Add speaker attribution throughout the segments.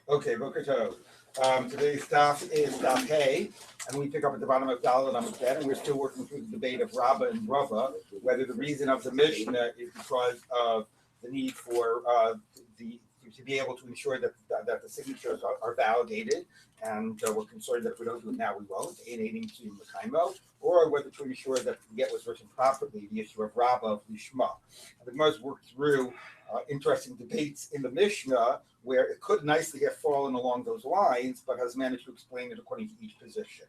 Speaker 1: Okay, Boker Tov. Today's stuff is Daf Hay, and we pick up at the bottom of Daled and Bet, and we're still working through the debate of Rabbah and Rava, whether the reason of the Mishnah is because of the need for the to be able to ensure that the signatures are validated, and we're concerned that if we don't do it now, we won't. Aiding to Mekaimo, or whether to ensure that the get was written properly, the issue of Rabbah of Lishma. And the Gemara's worked through interesting debates in the Mishnah where it could nicely have fallen along those lines, but has managed to explain it according to each position.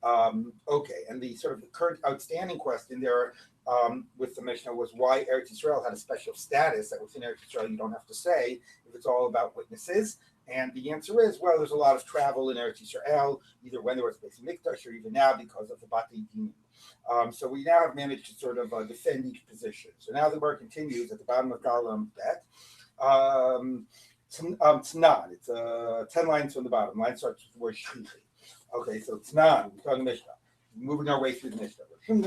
Speaker 1: Okay, and the sort of the current outstanding question there with the Mishnah was why Eretz Yisrael had a special status that within Eretz Yisrael you don't have to say if it's all about witnesses. And the answer is, well, there's a lot of travel in Eretz Yisrael, either when there was Beis Mikdash or even now because of the Batei Din. So we now have managed to sort of defend each position. So now the word continues at the bottom of Galam Bet. Tnan, it's 10 lines from the bottom. Line starts with the word Shlichi. Okay, so Tnan, we're talking Mishnah. Moving our way through the Mishnah. Even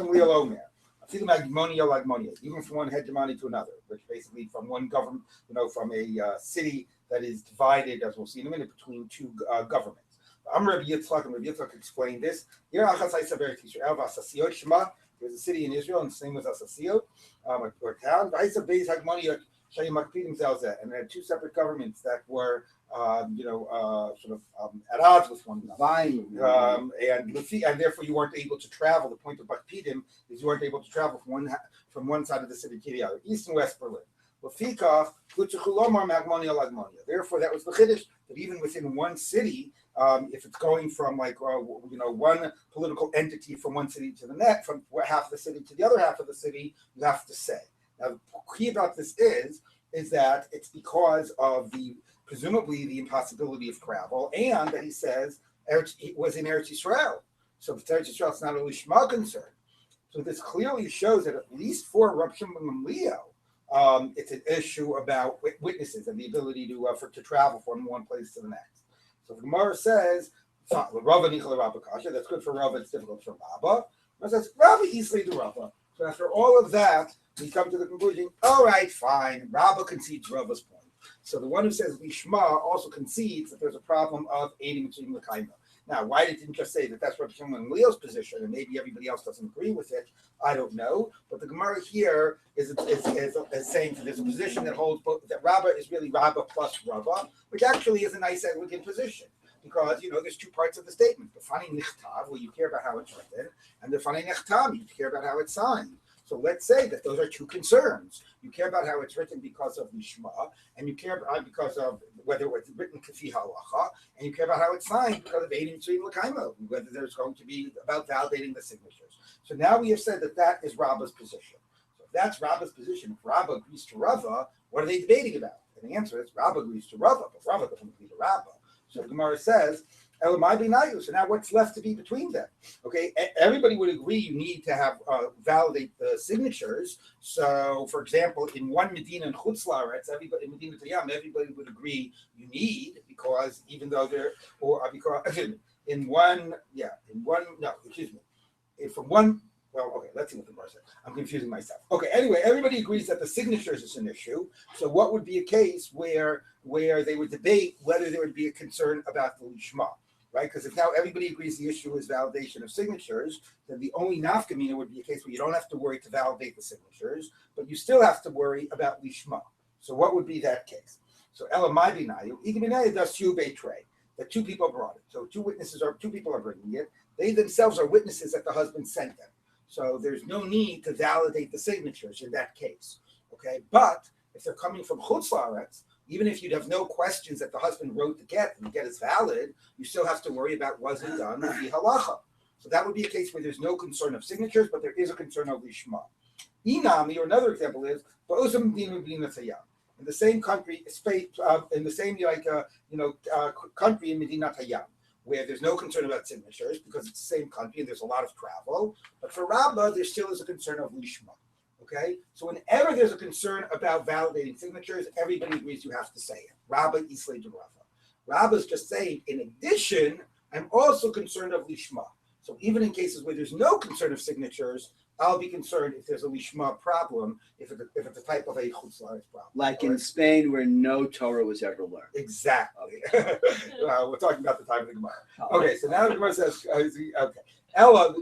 Speaker 1: from one hegemony to another, which basically from one government, from a city that is divided, as we'll see in a minute, between two governments. I'm Rabbi Yitzchak, and Rabbi Yitzchak explained this. There's a city in Israel, and the same with Asasio, or town. And they had two separate governments that were, at odds with one another. And therefore you weren't able to travel. The point of Bakpidim is you weren't able to travel from one side of the city to the other, East and West Berlin. Therefore, that was the chiddush that even within one city, if it's going from one political entity from one city to the next, from half of the city to the other half of the city, you have to say. Now, the key about this is that it's because of presumably the impossibility of travel, and that he says it was in Eretz Yisrael. So if Eretz Yisrael, it's not only Shema concern. So this clearly shows that at least for Rabbi Shimon Gamliel, it's an issue about witnesses and the ability to travel from one place to the next. So the Gemara says, that's good for Rava, it's difficult for Rabba. It says, Rabbi easily to Rabba. So after all of that, we come to the conclusion, all right, fine, Rabba concedes Rava's point. So the one who says Lishma also concedes that there's a problem of aiding between L'kaima. Now, why didn't just say that that's Rabbi Shimon Leo's position, and maybe everybody else doesn't agree with it? I don't know. But the Gemara here is saying that there's a position that holds both, that Rabba is really Rabba plus Rabba, which actually is a nice, elegant position. Because, there's two parts of the statement. The Fani Nichtav, where you care about how it's written, and the Fani Nechtam, you care about how it's signed. So let's say that those are two concerns. You care about how it's written because of Lishma, and you care about because of whether it's written Kafi Halacha, and you care about how it's signed because of Eidim Tzvim L'kaimo, whether there's going to be about validating the signatures. So now we have said that is Rabba's position. So if that's Rabba's position, if Rabba agrees to Rava, what are they debating about? And the answer is Rabba agrees to Rava, but Rava doesn't agree to Rabba. So the Gemara says, Elamai b'nayu. So now what's left to be between them? Okay, everybody would agree you need to have validate the signatures. So, for example, in one Medina and Chutz La'aretz, everybody in Medina Tayyam, everybody would agree you need, because even though they're let's see what the Gemara said. I'm confusing myself. Okay, anyway, everybody agrees that the signatures is an issue. So what would be a case where they would debate whether there would be a concern about the Lishma, right? Because if now everybody agrees the issue is validation of signatures, then the only nafkamina would be a case where you don't have to worry to validate the signatures, but you still have to worry about Lishma. So what would be that case? So Elamai b'nayu, Igminayu das yu betray. That two people brought it. So two people are bringing it. They themselves are witnesses that the husband sent them. So there's no need to validate the signatures in that case, okay? But if they're coming from Chutz La'aretz, even if you'd have no questions that the husband wrote the get and the get is valid, you still have to worry about was it done with the halacha. So that would be a case where there's no concern of signatures, but there is a concern of lishma. Inami, or another example is in the same country, in the same country in Medina Tayyam, where there's no concern about signatures because it's the same country and there's a lot of travel. But for Rabbah, there still is a concern of Lishma. Okay? So whenever there's a concern about validating signatures, everybody agrees you have to say it. Rabbah Islay to Rabbah. Rabbah's just saying, in addition, I'm also concerned of Lishma. So even in cases where there's no concern of signatures, I'll be concerned if there's a lishma problem, if it's a type of a chutz la'aretz problem.
Speaker 2: Like in Spain, where no Torah was ever learned.
Speaker 1: Exactly. We're talking about the time of the Gemara. Okay, so now the Gemara says, okay. Ella,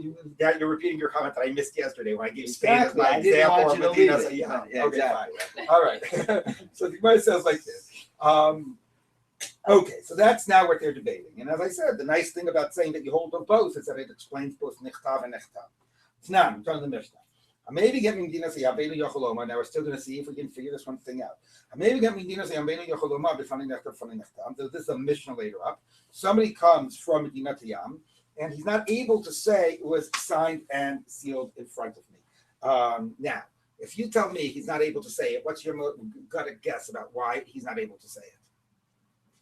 Speaker 1: you're repeating your comment that I missed yesterday when I gave Spain as my example of Medina. Yeah, okay,
Speaker 2: exactly.
Speaker 1: Fine. All right. So the Gemara says like this. Okay, so that's now what they're debating. And as I said, the nice thing about saying that you hold of both is that it explains both nichtav and nechtav. It's now, I'm talking to the Mishnah. Maybe get Medina say Abelu Yocholoma. Now we're still going to see if we can figure this one thing out. Maybe get Medina say Abelu Yocholoma b'fani nechtav b'fani nechtav. So this is a Mishnah later up. Somebody comes from Medina to Yam, and he's not able to say it was signed and sealed in front of me. Now, if you tell me he's not able to say it, what's your gut guess about why he's not able to say it?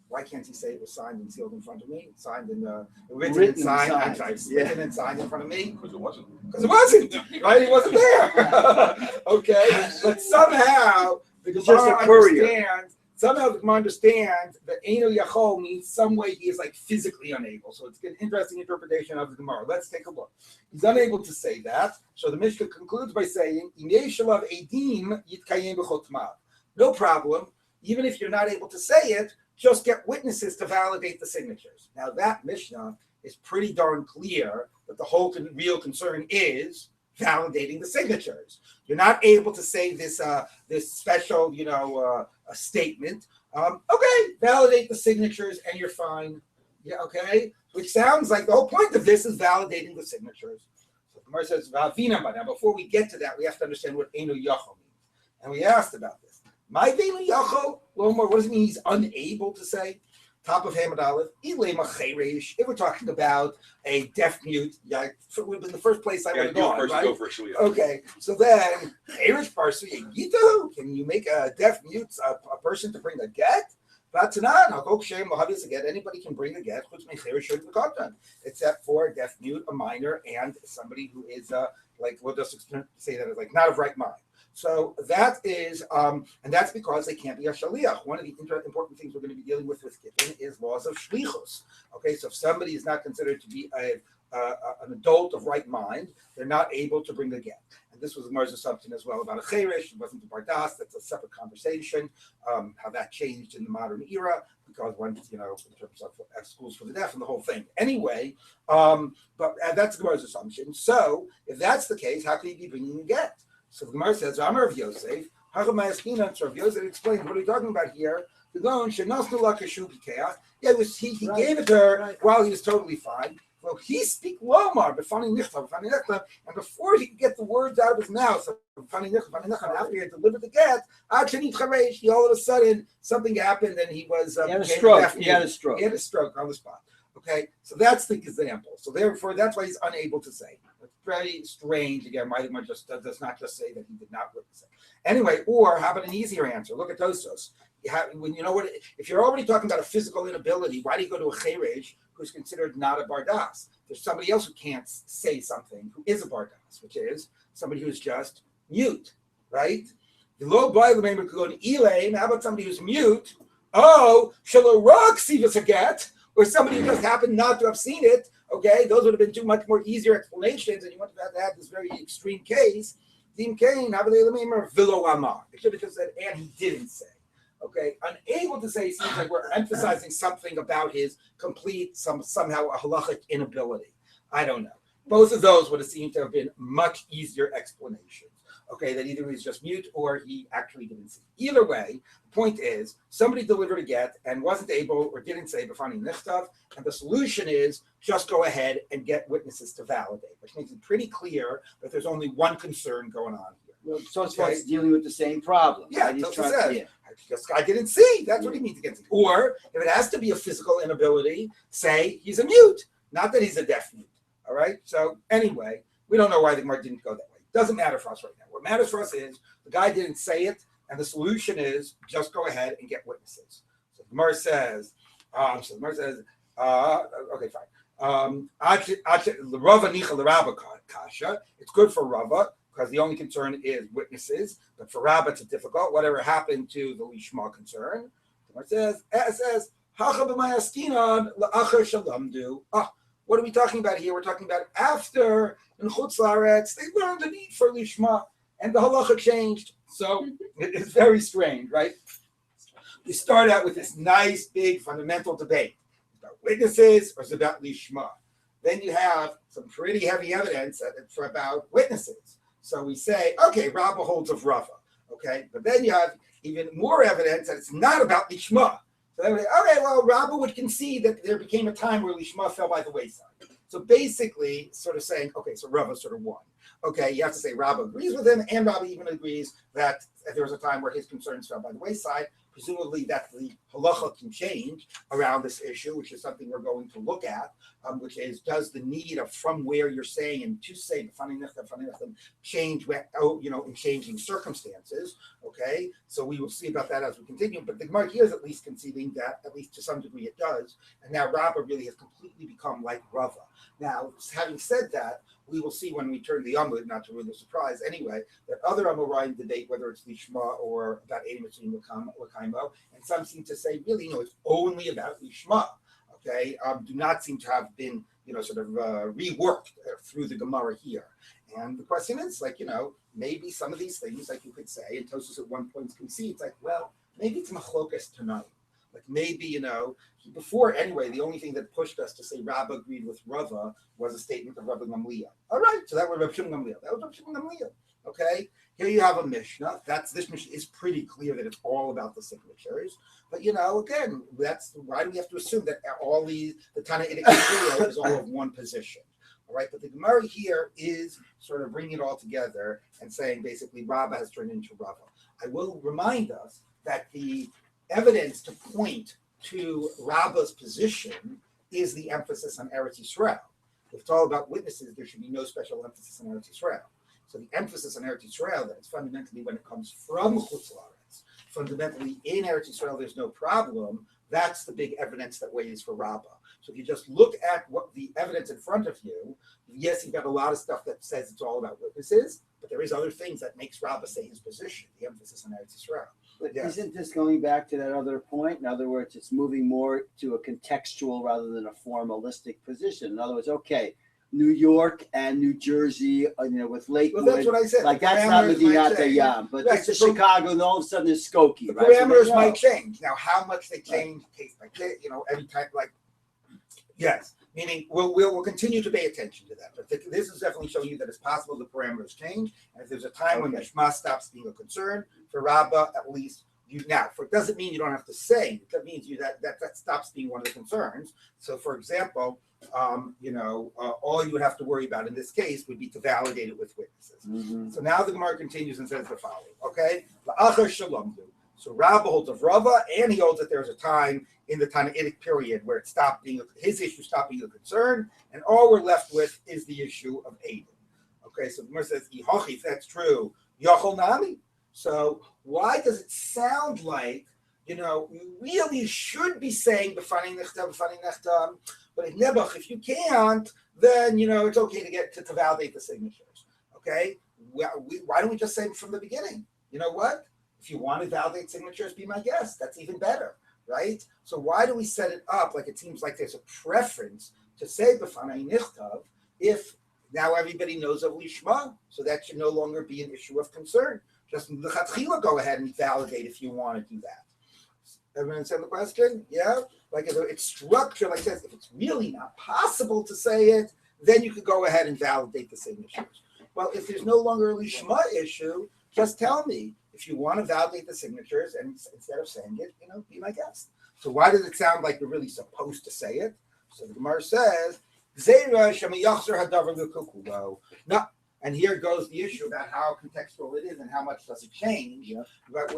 Speaker 1: Why can't he say it was signed and sealed in front of me? Signed and written and signed. I'm sorry, written and signed in front of me?
Speaker 3: Because it wasn't.
Speaker 1: Because it wasn't, right? He wasn't there. Okay, but somehow the Gemara understands. Somehow the Gemara understands that Eino Yachol means some way he is like physically unable. So it's an interesting interpretation of the Gemara. Let's take a look. He's unable to say that. So the Mishnah concludes by saying, no problem. Even if you're not able to say it, just get witnesses to validate the signatures. Now that Mishnah is pretty darn clear that the whole real concern is validating the signatures. You're not able to say this special, a statement. Okay, validate the signatures and you're fine. Yeah, okay. Which sounds like the whole point of this is validating the signatures. So the Gemara says, now before we get to that, we have to understand what Eino Yachol means. And we asked about this. My Eino Yachol, what does it mean he's unable to say? Top of Hamad Aleph, if we're talking about a deaf mute, in the first place I would have gone, right?
Speaker 3: Go first, yeah.
Speaker 1: Okay, so then, can you make a deaf mute a person to bring a get? Anybody can bring a get, except for a deaf mute, a minor, and somebody who is we'll just say that as like not of right mind. So that is, and that's because they can't be a shaliach. One of the important things we're going to be dealing with Gittin is laws of shlichus. Okay, so if somebody is not considered to be an adult of right mind, they're not able to bring the get. And this was Mar's assumption as well about a cheresh. It wasn't the bardas. That's a separate conversation. How that changed in the modern era because once in terms of schools for the deaf and the whole thing. Anyway, but that's Gemara's assumption. So if that's the case, how can he be bringing a get? So the Gemara says, "Amar of Yosef, so Rav Yosef explains what are we talking about here? He gave it to her while he was totally fine. Well, he speak Lomar, and before he could get the words out of his mouth, after he had delivered the get, all of a sudden something happened and he was
Speaker 2: he had a stroke. He had a
Speaker 1: stroke on the spot. Okay, so that's the example. So therefore, that's why he's unable to say. It's very strange. Again, why just does not just say that he did not witness it. Anyway, or how about an easier answer? Look at Tosos. If you're already talking about a physical inability, why do you go to a cherej who's considered not a bardas? There's somebody else who can't say something who is a bardas, which is somebody who's just mute, right? The low boy the member could go to Elaine. How about somebody who's mute? Oh, Shalorok Sivas a get. Or somebody who just happened not to have seen it, okay, those would have been two much more easier explanations, and you wouldn't have to have this very extreme case. Dim Kane, Vilo Amar. It should have just said, and he didn't say. Okay, unable to say seems like we're emphasizing something about his complete, somehow a halachic inability. I don't know. Both of those would have seemed to have been much easier explanations. Okay, that either he's just mute or he actually didn't see. Either way, the point is somebody delivered a get and wasn't able or didn't say b'fani nichtav, and the solution is just go ahead and get witnesses to validate, which makes it pretty clear that there's only one concern going on here.
Speaker 2: Well, so it's dealing with the same problem.
Speaker 1: Yeah, this guy didn't see. That's what he means against it. Or if it has to be a physical inability, say he's a mute, not that he's a deaf mute. All right. So anyway, we don't know why the Gemara didn't go that way. Doesn't matter for us right now. What matters for us is the guy didn't say it, and the solution is just go ahead and get witnesses. So the Gemara says, okay, fine. It's good for Rava because the only concern is witnesses, but for Rabbi it's difficult. Whatever happened to the Lishma concern? The Gemara says, What are we talking about here? We're talking about after in Chutz La'aretz, they learned the need for lishma, and the halacha changed. So it's very strange, right? You start out with this nice, big, fundamental debate about witnesses or it's about lishma. Then you have some pretty heavy evidence for about witnesses. So we say, okay, Rabbi holds of Rava, okay? But then you have even more evidence that it's not about lishma. So then we say, okay, well, Rabbi would concede that there became a time where lishma fell by the wayside. So basically, sort of saying, okay, so Rava sort of won. Okay, you have to say Rabbi agrees with him, and Rabbi even agrees that there was a time where his concerns fell by the wayside. Presumably that the halacha can change around this issue, which is something we're going to look at, which is does the need of from where you're saying and to say change, in changing circumstances. Okay, so we will see about that as we continue. But the Gemara here is at least conceding that, at least to some degree, it does. And now Rabbi really has completely become like Rava. Now, having said that, we will see when we turn the Amud, not to ruin the surprise anyway, that other Amoraim debate whether it's Lishma or about Eidim Mitzvim L'Kaimo, and some seem to say, really, it's only about Lishma, okay? Do not seem to have been, reworked through the Gemara here. And the question is, maybe some of these things, like you could say, and Tosfos at one point concedes, maybe it's Machlokas tonight. Like maybe, before anyway, the only thing that pushed us to say Rabbi agreed with Rava was a statement of Rabbi Gamliel. All right, so that was Rabbi Shimon Gamliel. That was Rabbi Shimon Gamliel. Okay, here you have a Mishnah. This Mishnah is pretty clear that it's all about the signatures. But again, that's why do we have to assume that all the Tanaitic material is all of one position? All right, but the Gemara here is sort of bringing it all together and saying basically Rabbi has turned into Rava. I will remind us that the evidence to point to Rabba's position is the emphasis on Eretz Yisrael. If it's all about witnesses, there should be no special emphasis on Eretz Yisrael. So the emphasis on Eretz Yisrael, that it's fundamentally when it comes from Chutz La'aretz, fundamentally in Eretz Yisrael, there's no problem. That's the big evidence that weighs for Rabba. So if you just look at what the evidence in front of you, yes, you've got a lot of stuff that says it's all about witnesses, but there is other things that makes Rabba say his position, the emphasis on Eretz Yisrael.
Speaker 2: But isn't this going back to that other point? In other words, it's moving more to a contextual rather than a formalistic position. In other words, okay, New York and New Jersey, with Lakewood.
Speaker 1: Well, that's what I said.
Speaker 2: Like that's not Medinat Hayam, but
Speaker 1: right,
Speaker 2: this is Chicago, and all of a sudden it's Skokie.
Speaker 1: The
Speaker 2: right?
Speaker 1: parameters might change. Now, how much they change case by case, every time, yes. Meaning, we'll continue to pay attention to that. But this is definitely showing you that it's possible the parameters change. And if there's a time when Mishma stops being a concern, for Rabbah, at least, it doesn't mean you don't have to say. That means that stops being one of the concerns. So, for example, all you would have to worry about in this case would be to validate it with witnesses. Mm-hmm. So now the Gemara continues and says the following, okay? So Rabbi holds of Rava, and he holds that there's a time in the Tanaitic period where his issue stopped being a concern, and all we're left with is the issue of Eidim. Okay, so the Gemara says, if that's true, Yachol Nami. So why does it sound like, we really should be saying B'fanei Nechtam, but in Nebuch, if you can't, then, it's okay to get to validate the signatures. Okay? Why don't we just say from the beginning? You know what? If you want to validate signatures, be my guest. That's even better, right? So why do we set it up like it seems like there's a preference to say B'fanei Nechtam if now everybody knows of Lishma, so that should no longer be an issue of concern. Just l'chatchila go ahead and validate if you want to do that. Everyone understand the question? Yeah? Like if it's structured like this, if it's really not possible to say it, then you could go ahead and validate the signatures. Well, if there's no longer a Lishma issue, just tell me. If you want to validate the signatures and instead of saying it, be my guest. So why does it sound like you're really supposed to say it? So the Gemara says, no. And here goes the issue about how contextual it is and how much does it change. Yeah. But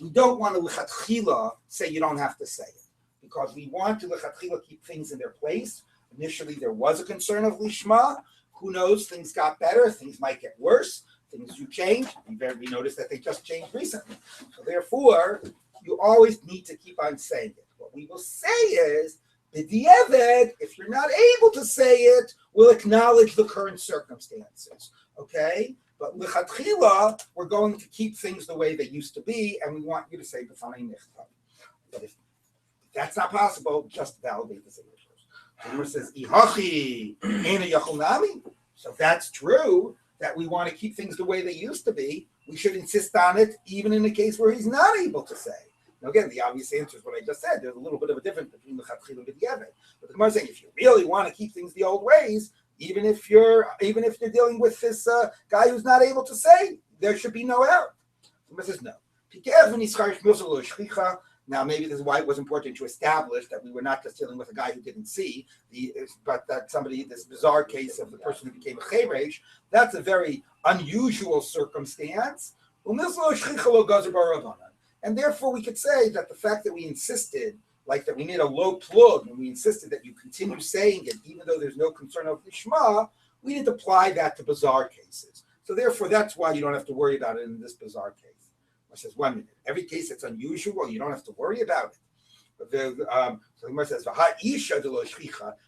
Speaker 1: we don't want to l'chatchila say you don't have to say it, because we want to l'chatchila keep things in their place. Initially, there was a concern of lishma. Who knows? Things got better. Things might get worse. Things do change. We noticed that they just changed recently. So therefore, you always need to keep on saying it. What we will say is, b'di'evet, if you're not able to say it, we'll acknowledge the current circumstances. Okay? But l'chatchila, we're going to keep things the way they used to be, and we want you to say b'fanei nechtam. But if that's not possible, just validate the signatures. The Gemara says, "Ihachi ena yachol nami." So if that's true, that we want to keep things the way they used to be, we should insist on it, even in the case where he's not able to say. Now, again, the obvious answer is what I just said. There's a little bit of a difference between the chatchila and the b'diavad. But the Gemara is saying, if you really want to keep things the old ways, even if you're dealing with this guy who's not able to say, there should be no out. The Gemara says no. Now, maybe this is why it was important to establish that we were not just dealing with a guy who didn't see, but that this bizarre case of the person who became a cheresh, that's a very unusual circumstance. And therefore, we could say that the fact that we insisted, like that we made a low plug, and we insisted that you continue saying it, even though there's no concern of lishma, we didn't apply that to bizarre cases. So therefore, that's why you don't have to worry about it in this bizarre case. I says, 1 minute. Every case that's unusual, you don't have to worry about it. But so the Gemara says, how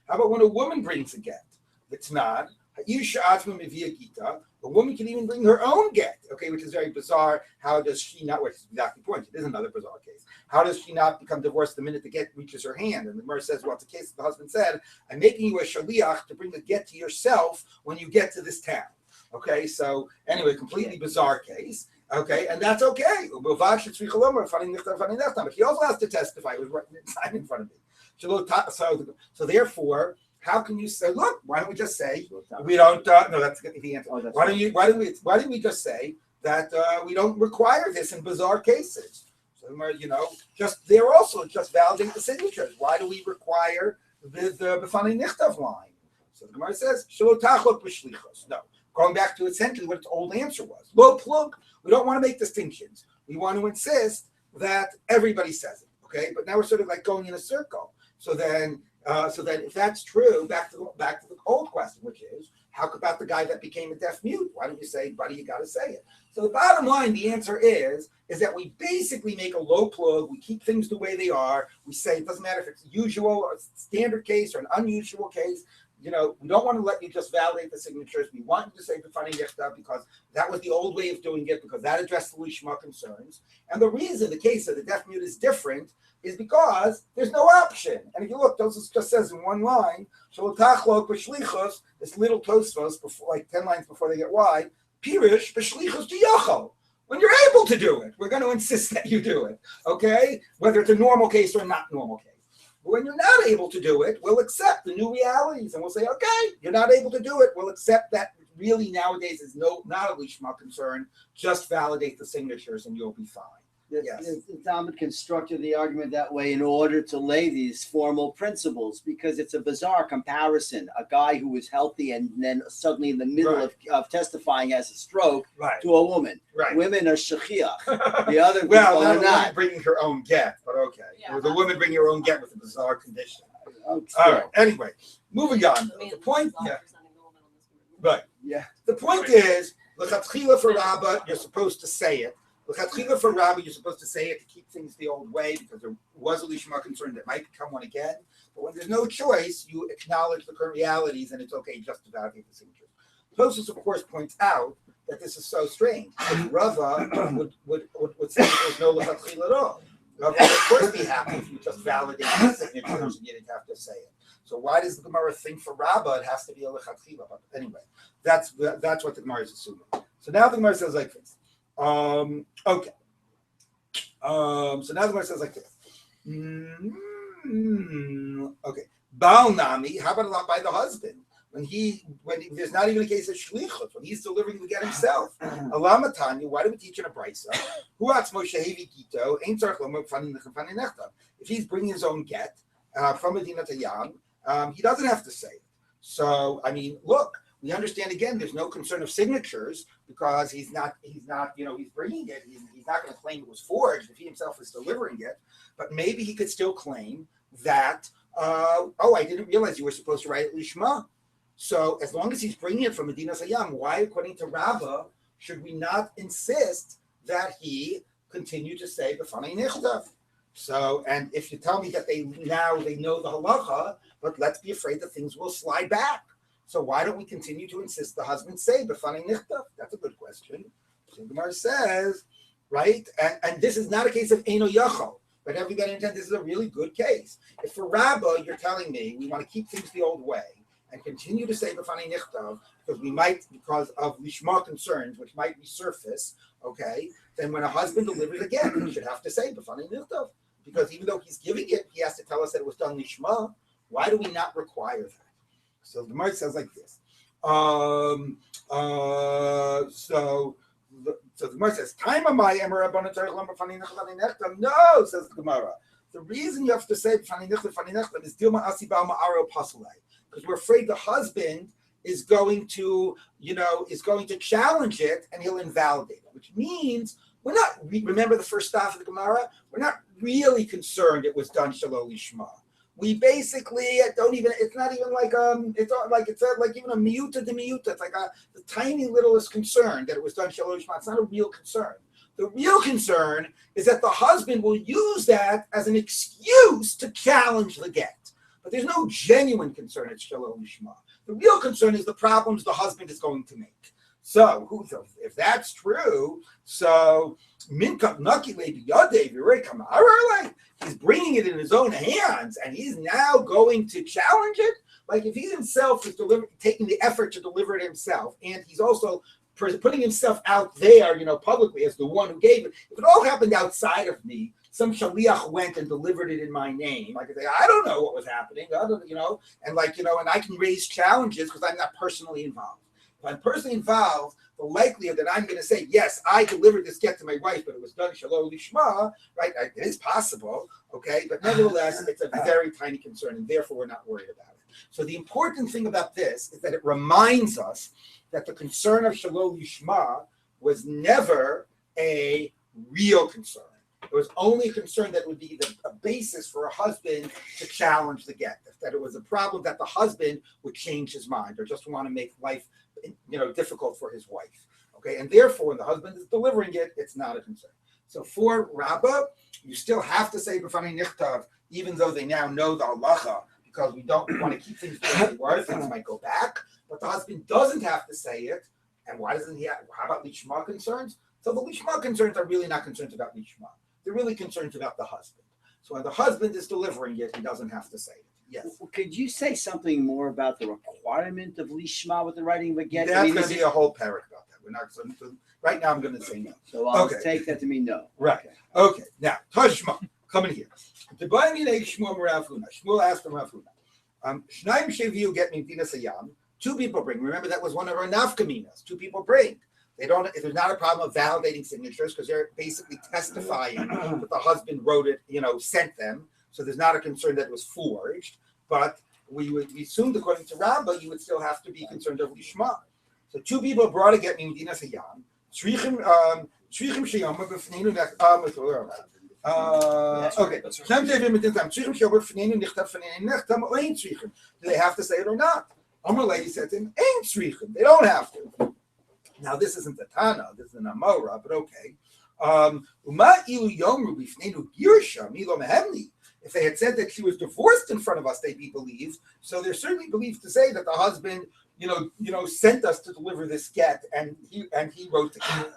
Speaker 1: about when a woman brings a get? It's not. A woman can even bring her own get, okay, which is very bizarre. How does she not, which is exactly the point, it is another bizarre case. How does she not become divorced the minute the get reaches her hand? And the Gemara says, well, it's a case that the husband said, I'm making you a shaliach to bring a get to yourself when you get to this town. Okay, so anyway, completely bizarre case. Okay, and that's okay. But he also has to testify. It was right in front of me. So therefore, how can you say, look, why don't we just say we don't no, that's the answer. Why don't we just say that we don't require this in bizarre cases? So just they're also just validate the signatures. Why do we require the b'fanei nichtav line? So the Gemara says, no. Going back to essentially what its old answer was. Low plug. We don't want to make distinctions. We want to insist that everybody says it. Okay, but now we're sort of like going in a circle. So then if that's true, back to the old question, which is, how about the guy that became a deaf mute? Why don't you say, buddy, you got to say it? So the bottom line, the answer is that we basically make a low plug. We keep things the way they are. We say it doesn't matter if it's usual or standard case or an unusual case. We don't want to let you just validate the signatures. We want you to say b'fanei nichtav because that was the old way of doing it, because that addressed the lishma concerns. And the reason the case of the deaf mute is different is because there's no option. And if you look, those just says in one line, this little tosfos, like 10 lines before they get wide, pirish b'shlichos tiyachol. When you're able to do it, we're going to insist that you do it. Okay, whether it's a normal case or not normal case. When you're not able to do it, we'll accept the new realities, and we'll say, okay, you're not able to do it. We'll accept that really nowadays is not a lishma concern. Just validate the signatures, and you'll be fine. Yes.
Speaker 2: The Talmud constructed the argument that way in order to lay these formal principles, because it's a bizarre comparison. A guy who is healthy and then suddenly in the middle of testifying has a stroke to a woman. Right. Women are shechiach. The other people are not.
Speaker 1: Bringing her own get, but okay. Yeah, the woman bringing her own get with a bizarre condition.
Speaker 2: Okay.
Speaker 1: All right. Anyway, moving on. The point. Yeah. Right.
Speaker 2: Yeah.
Speaker 1: The point is, l'chatchila for Rabbi, you're supposed to say it. For Rabbi, you're supposed to say it to keep things the old way because there was a lishma concern that might become one again. But when there's no choice, you acknowledge the current realities, and it's okay just to validate the signatures. Tosfos, of course, points out that this is so strange. Rava would say there's no lechatchila at all. Rava would, of course, be happy if you just validate the signatures and you didn't have to say it. So why does the Gemara think for Rabba it has to be a lechatchila? But anyway, that's what the Gemara is assuming. So now the Gemara says like this. Okay. So now the Gemara says like this. Okay. Baal Nami, how about by the husband? When there's not even a case of shlichut, when he's delivering the get himself. Alama Tanya, why do we teach in a brisa? If he's bringing his own get from Medina to Yam, he doesn't have to say it. So, I mean, look, we understand again, there's no concern of signatures because he's not, he's bringing it. He's not going to claim it was forged if he himself is delivering it. But maybe he could still claim that, I didn't realize you were supposed to write it lishma. So as long as he's bringing it from Medina Sayyam, why, according to Rabbah, should we not insist that he continue to say b'fanei nichtav? So, and if you tell me that they know the halacha, but let's be afraid that things will slide back. So why don't we continue to insist the husband say b'fanei nichtav? That's a good question. So the Gemara says, right, and this is not a case of eno yachol. but everybody understands this is a really good case. If for Rabbi, you're telling me we want to keep things the old way and continue to say b'fanei nichtav because of lishma concerns which might resurface, okay, then when a husband delivers again, he should have to say b'fanei nichtav, because even though he's giving it, he has to tell us that it was done lishma. Why do we not require that? So the Gemara says like this. So the Gemara says, no, says the Gemara. The reason you have to say is Dilma Asiba Ma'aro Pasulei, because we're afraid the husband is going to challenge it and he'll invalidate it, which means we're not. Remember the first half of the Gemara? We're not really concerned it was done Shalom Lishma. We basically don't even. It's not even like It's like even a miuta de miuta. It's like the tiny littlest concern that it was done Shalom Lishma. It's not a real concern. The real concern is that the husband will use that as an excuse to challenge the get. But there's no genuine concern at Shalom Lishma. The real concern is the problems the husband is going to make. So if that's true, so Minkat Naki Levi Yadev Yurei Kamara, he's bringing it in his own hands and he's now going to challenge it. Like if he himself is taking the effort to deliver it himself, and he's also putting himself out there, publicly as the one who gave it. If it all happened outside of me, some shaliach went and delivered it in my name. I could say, I don't know what was happening, and I can raise challenges because I'm not personally involved. If I'm personally involved, the likelihood that I'm going to say, yes, I delivered this get to my wife, but it was done shalom lishma, right? It is possible, okay? But nevertheless, it's a very tiny concern, and therefore we're not worried about it. So the important thing about this is that it reminds us that the concern of shalom lishma was never a real concern. It was only a concern that would be a basis for a husband to challenge the get, that it was a problem that the husband would change his mind or just want to make life difficult for his wife. Okay, and therefore, when the husband is delivering it, it's not a concern. So for Rabba, you still have to say b'fanei nichtav, even though they now know the halacha, because we don't want to keep things the way they were. Things might go back, but the husband doesn't have to say it. And why doesn't he? How about lishma concerns? So the lishma concerns are really not concerns about lishma. They're really concerns about the husband. So when the husband is delivering it, he doesn't have to say it. Yes.
Speaker 2: Could you say something more about the requirement of lishma with the writing of a get?
Speaker 1: That's going to be a whole paragraph about that. We're not going to. Right now, I'm going to say no.
Speaker 2: So I'll take that to mean no.
Speaker 1: Right. Okay. Now, Tashma, come in here. Shmuel asked him Rav Huna. Shnaim sheviu get mimtina sayam. Two people bring. Remember, that was one of our nafkaminas. Two people bring. They don't. There's not a problem of validating signatures because they're basically testifying that the husband wrote it. Sent them. So there's not a concern that it was forged. But we assumed, according to Rabbi, you would still have to be concerned of lishma. So two people brought a get mimtina sayam. Shrichim sheyama b'fneinu okay. Do they have to say it or not? Amar lady said to him, ain't shrichim. They don't have to. Now, this isn't the Tana, this is an Amora, but okay. If they had said that she was divorced in front of us, they'd be believed. So they're certainly believed to say that the husband, sent us to deliver this get, and he wrote the get.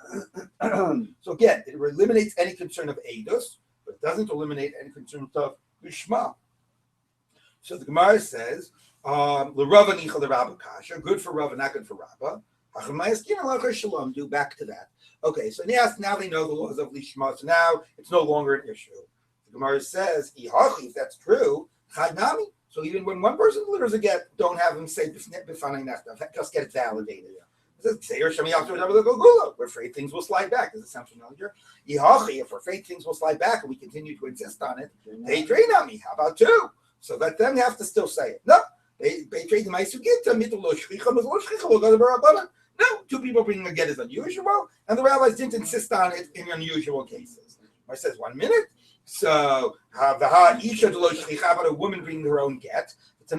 Speaker 1: So again, it eliminates any concern of Eidos, but it doesn't eliminate any concern of Lishma. So the Gemara says, L'Rava nicha l'Rabba kasha, good for Rava, not good for Rabba. Do back to that. Okay, so now they know the laws of Lishma, so now it's no longer an issue. The Gemara says, if that's true, chadnami. So even when one person delivers a get, don't have him say b'fanei nichtav, just get it validated. We're afraid things will slide back. Does it sound familiar? If we're afraid things will slide back and we continue to insist on it, they train on me. How about two? So let them have to still say it. No, they train the ma'asu gittin. No, two people bringing a get is unusual, and the rabbis didn't insist on it in unusual cases. I says 1 minute. So how about a woman bringing her own get? So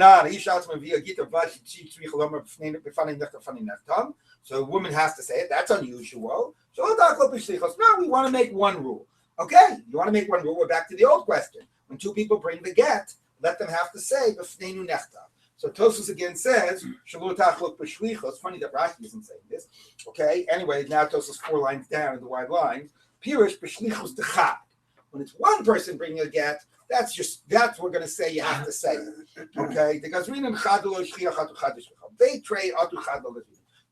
Speaker 1: a woman has to say it. That's unusual. No, we want to make one rule. Okay, you want to make one rule. We're back to the old question. When two people bring the get, let them have to say b'fneinu nechtav. So Tosfos again says, it's funny that Rashi isn't saying this. Okay, anyway, now Tosfos 4 lines down in the wide lines. Pirush b'shlichus dechad. When it's one person bringing a get, that's we're going to say you have to say it. Okay? Because they trade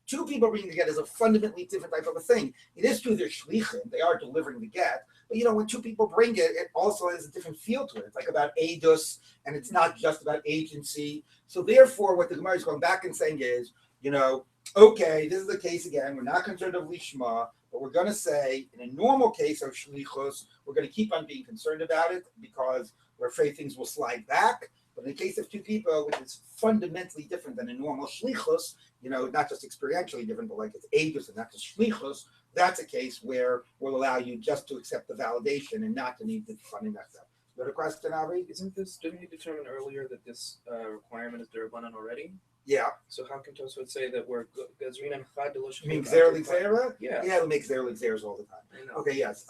Speaker 1: two people bringing the get is a fundamentally different type of a thing. It is true they're shlichim, they are delivering the get, but when two people bring it, it also has a different feel to it. It's like about edus, and it's not just about agency. So therefore, what the Gemara is going back and saying is, okay, this is the case again. We're not concerned of lishma, but we're going to say in a normal case of shlichus, we're going to keep on being concerned about it because we're afraid things will slide back. But in the case of two people, which is fundamentally different than a normal shlichus, not just experientially different, but like it's edus and not just shlichus, that's a case where we'll allow you just to accept the validation and not to need the funding that stuff. You got a question, Ari?
Speaker 3: Didn't you determine earlier that this requirement is derabanan already?
Speaker 1: Yeah.
Speaker 3: So how can Tosfot say that we're gazrin and chad delush?
Speaker 1: Mean Xer Ligzera?
Speaker 3: Yeah.
Speaker 1: Yeah, we make Xer Ligzeras all the time.
Speaker 3: I know.
Speaker 1: Okay, yes.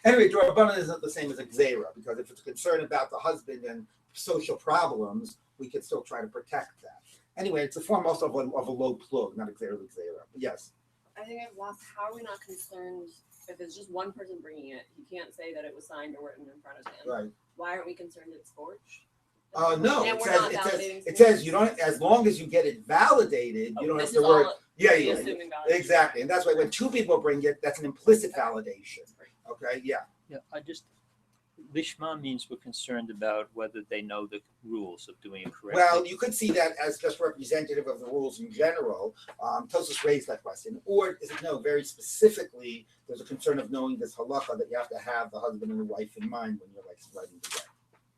Speaker 1: Anyway, derabanan isn't the same as a Xera, because if it's a concern about the husband and social problems, we could still try to protect that. Anyway, it's a form also of a low plug, not a Xer Ligzera. Yes.
Speaker 4: I think I've lost. How are we not concerned if it's just one person bringing it? He can't say that it was signed or written in front of him.
Speaker 1: Right.
Speaker 4: Why aren't we concerned it's forged?
Speaker 1: No.
Speaker 4: And
Speaker 1: It says you don't. As long as you get it validated, you don't have to worry. Yeah. Exactly, and that's why when two people bring it, that's an implicit validation. Okay. Yeah.
Speaker 5: Yeah. Lishma means we're concerned about whether they know the rules of doing it correctly.
Speaker 1: Well, you could see that as just representative of the rules in general. Tosus raised that question. Or is it very specifically, there's a concern of knowing this halacha that you have to have the husband and the wife in mind when you're writing the get.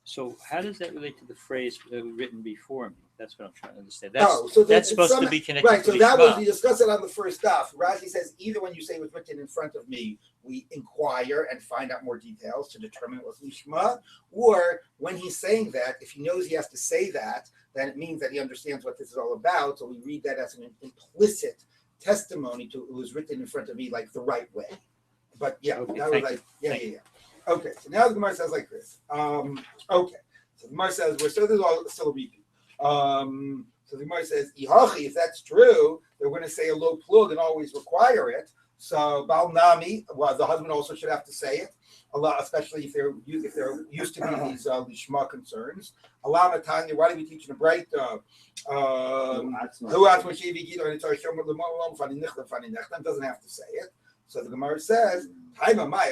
Speaker 5: So how does that relate to the phrase written before me? That's what I'm trying to understand.
Speaker 1: That's
Speaker 5: supposed to be connected
Speaker 1: right,
Speaker 5: to
Speaker 1: so that was,
Speaker 5: Lishma.
Speaker 1: we discussed it on the first daf. Rashi says either when you say it was written in front of me, we inquire and find out more details to determine it was Lishma, or when he's saying that, if he knows he has to say that, then it means that he understands what this is all about, so we read that as an implicit testimony to it was written in front of me like the right way. But yeah,
Speaker 5: Okay,
Speaker 1: that was like, yeah. Okay, so now the Gemara says like this. Okay, so the Gemara says, this is all still a repeat. So the Gemara says, if that's true, they're going to say a low plug and always require it. So Bal Nami, the husband also should have to say it, a lot, especially if there used to be these lishma concerns. Allah Matanya, why do we teach in a bright? Doesn't have to say it. So the Gemara says, you know why?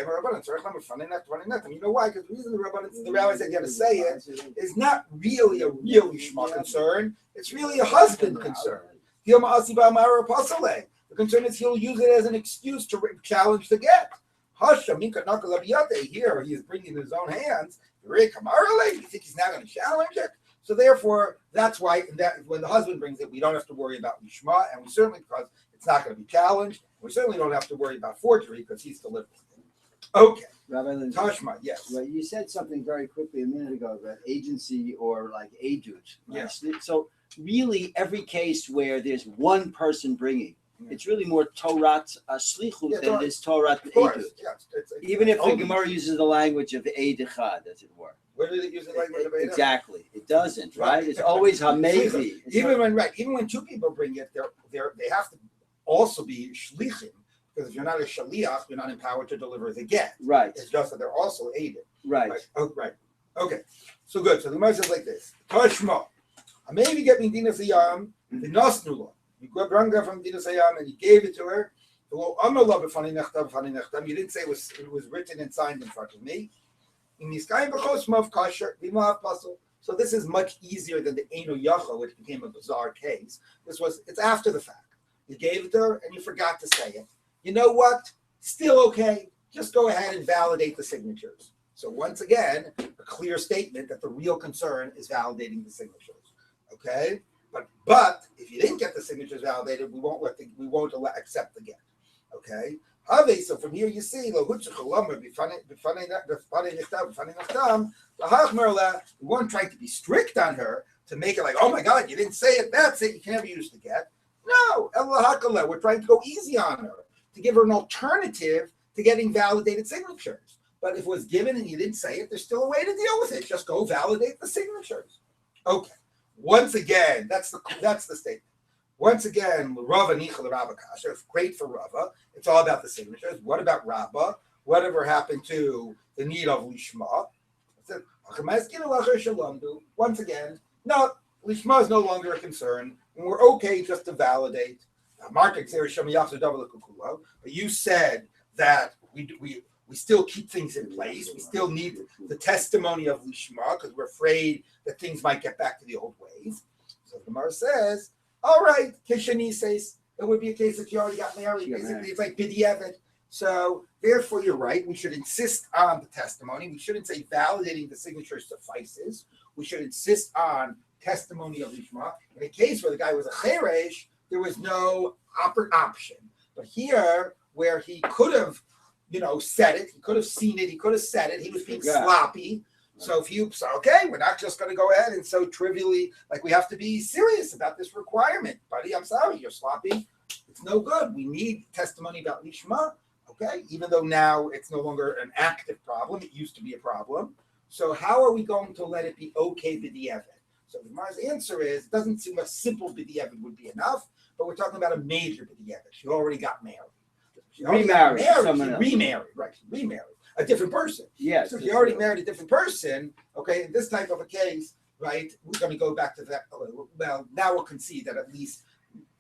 Speaker 1: Because the reason the rabbi said you have to say it is not really a real Lishma concern. It's really a husband concern. The concern is he'll use it as an excuse to challenge the get. Here he is bringing his own hands. You think he's not going to challenge it? So therefore, that's why when the husband brings it, we don't have to worry about Lishma, and we certainly, because it's not going to be challenged, we certainly don't have to worry about forgery because he's delivering it. Okay.
Speaker 2: Rabbi Linzer,
Speaker 1: Tashma, yes.
Speaker 2: Right, you said something very quickly a minute ago about agency or like adut. Right?
Speaker 1: Yes.
Speaker 2: So really, every case where there's one person bringing, it's really more Torat Slichut than it is Torat Edut.
Speaker 1: Yes,
Speaker 2: Even if the Gemara uses the language of Eid Echad, as it were.
Speaker 1: Where did it use the language of Eid?
Speaker 2: Exactly. It doesn't, right? It's always Hamevi.
Speaker 1: Even when two people bring it, they have to also be shlichim, because if you're not a shaliach, you're not empowered to deliver the get.
Speaker 2: Right.
Speaker 1: It's just that they're also aided.
Speaker 2: Right.
Speaker 1: Oh, right. Okay. So good. So the Gemara says like this: Tashma, maybe get me dinas yam the nasnula. You brought her from dinas yam and you gave it to her. You didn't say it was written and signed in front of me. So this is much easier than the Eino Yacha, which became a bizarre case. It's after the fact. You gave it to her and you forgot to say it. You know what? Still okay. Just go ahead and validate the signatures. So once again, a clear statement that the real concern is validating the signatures. Okay? But if you didn't get the signatures validated, we won't accept the get. Okay? So from here you see, we weren't trying to be strict on her to make it like, oh my God, you didn't say it, that's it, you can never use the get. No, we're trying to go easy on her, to give her an alternative to getting validated signatures. But if it was given and you didn't say it, there's still a way to deal with it. Just go validate the signatures. Okay. Once again, that's the statement. Once again, Rava Nichel Rabba Kasha, it's great for Rava. It's all about the signatures. What about Rabba? whatever happened to the need of lishma. Once again, no, lishma is no longer a concern, and we're okay just to validate. But you said that we still keep things in place. We still need the testimony of lishma because we're afraid that things might get back to the old ways. So the Gemara says, all right, Kishani says it would be a case that you already got married. Basically, it's like b'diavad. So therefore, you're right. We should insist on the testimony. We shouldn't say validating the signature suffices. We should insist on testimony of lishma. In a case where the guy was a cheresh, there was no option. But here, where he could have, said it, he could have seen it, he could have said it, he was being sloppy. So if you say, okay, we're not just going to go ahead and so trivially, like we have to be serious about this requirement. Buddy, I'm sorry, you're sloppy. It's no good. We need testimony about lishma, okay? Even though now it's no longer an active problem, it used to be a problem. So how are we going to let it be okay b'diavad? So the Gemara's answer is, it doesn't seem a simple b'diavad would be enough, but we're talking about a major b'diavad. She already got married. She
Speaker 2: Remarried.
Speaker 1: Remarried. A different person.
Speaker 2: Yes.
Speaker 1: So if you already married a different person, okay, in this type of a case, right, we're going to go back to that. Well, now we'll concede that at least,